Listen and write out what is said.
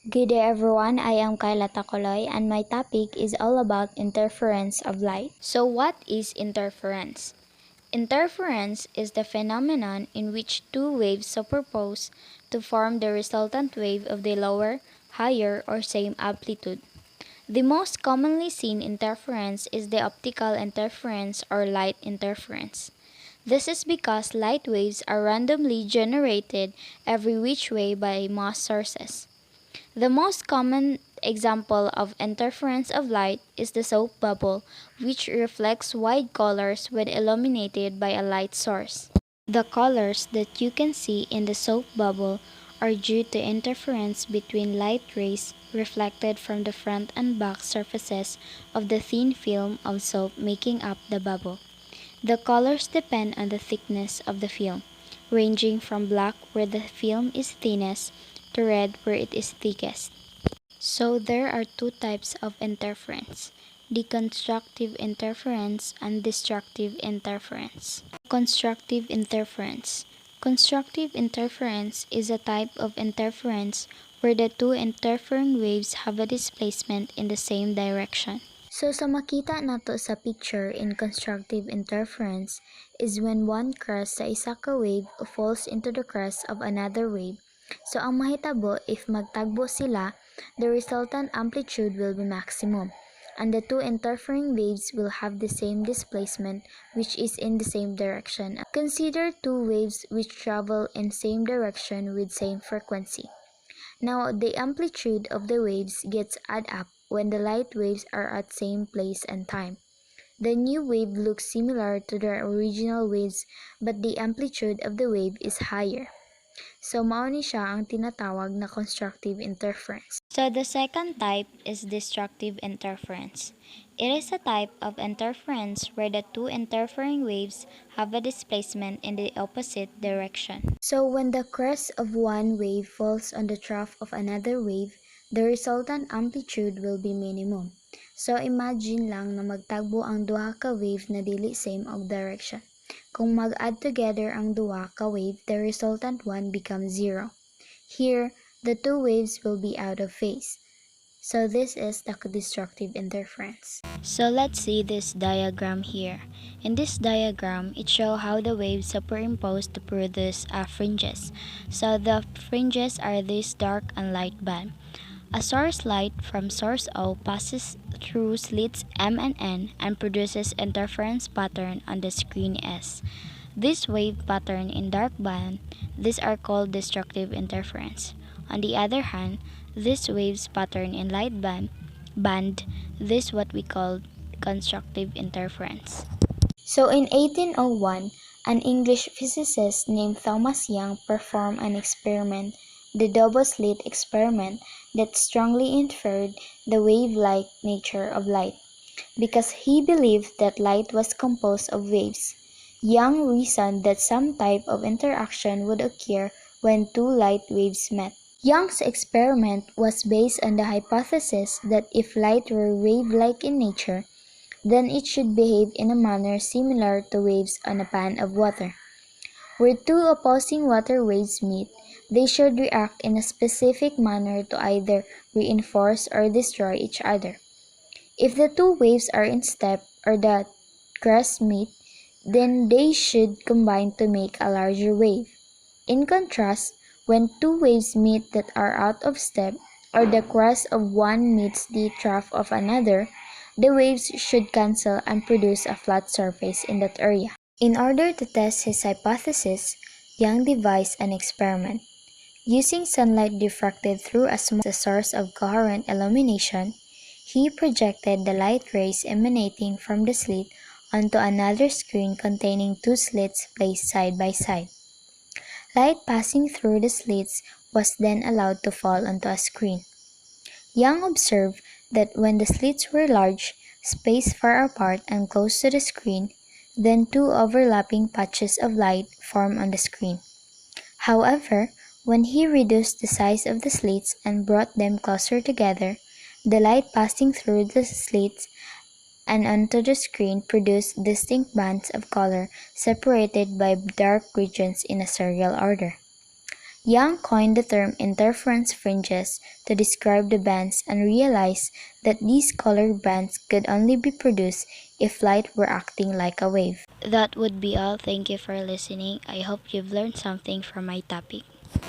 Good day everyone, I am Kyla Takoloy and my topic is all about interference of light. So what is interference? Interference is the phenomenon in which two waves superpose to form the resultant wave of the lower, higher, or same amplitude. The most commonly seen interference is the optical interference or light interference. This is because light waves are randomly generated every which way by most sources. The most common example of interference of light is the soap bubble, which reflects white colors when illuminated by a light source. The colors that you can see in the soap bubble are due to interference between light rays reflected from the front and back surfaces of the thin film of soap making up the bubble. The colors depend on the thickness of the film, ranging from black where the film is thinnest to red where it is thickest. So there are two types of interference: the constructive interference and destructive interference. Constructive interference. Constructive interference is a type of interference where the two interfering waves have a displacement in the same direction. So sa makita nato sa picture in constructive interference is when one crest sa isa ka wave falls into the crest of another wave. So ang mahitabo if magtagbo sila, the resultant amplitude will be maximum, and the two interfering waves will have the same displacement which is in the same direction. Consider two waves which travel in same direction with same frequency. Now, the amplitude of the waves gets add up when the light waves are at same place and time. The new wave looks similar to the original waves but the amplitude of the wave is higher. So, mao ni siya ang tinatawag na constructive interference. So, the second type is destructive interference. It is a type of interference where the two interfering waves have a displacement in the opposite direction. So, when the crest of one wave falls on the trough of another wave, the resultant amplitude will be minimum. So, imagine lang na magtagbo ang duha ka wave na dili same og direction. Kung mag-add together ang duha ka wave, the resultant one becomes zero. Here, the two waves will be out of phase. So this is the destructive interference. So let's see this diagram here. In this diagram, it shows how the waves superimpose to produce fringes. So the fringes are this dark and light band. A source light from source O passes through slits M and N and produces interference pattern on the screen S. This wave pattern in dark band, these are called destructive interference. On the other hand, this waves pattern in light band, this what we call constructive interference. So in 1801, an English physicist named Thomas Young performed an experiment, the double slit experiment, that strongly inferred the wave-like nature of light. Because he believed that light was composed of waves, Young reasoned that some type of interaction would occur when two light waves met. Young's experiment was based on the hypothesis that if light were wave-like in nature, then it should behave in a manner similar to waves on a pan of water. Where two opposing water waves meet, they should react in a specific manner to either reinforce or destroy each other. If the two waves are in step or the crests meet, then they should combine to make a larger wave. In contrast, when two waves meet that are out of step, or the crest of one meets the trough of another, the waves should cancel and produce a flat surface in that area. In order to test his hypothesis, Young devised an experiment. Using sunlight diffracted through a small source of coherent illumination, he projected the light rays emanating from the slit onto another screen containing two slits placed side by side. Light passing through the slits was then allowed to fall onto a screen. Young observed that when the slits were large, spaced far apart and close to the screen, then two overlapping patches of light formed on the screen. However, when he reduced the size of the slits and brought them closer together, the light passing through the slits and onto the screen produced distinct bands of color separated by dark regions in a serial order. Young coined the term interference fringes to describe the bands and realized that these colored bands could only be produced if light were acting like a wave. That would be all. Thank you for listening. I hope you've learned something from my topic.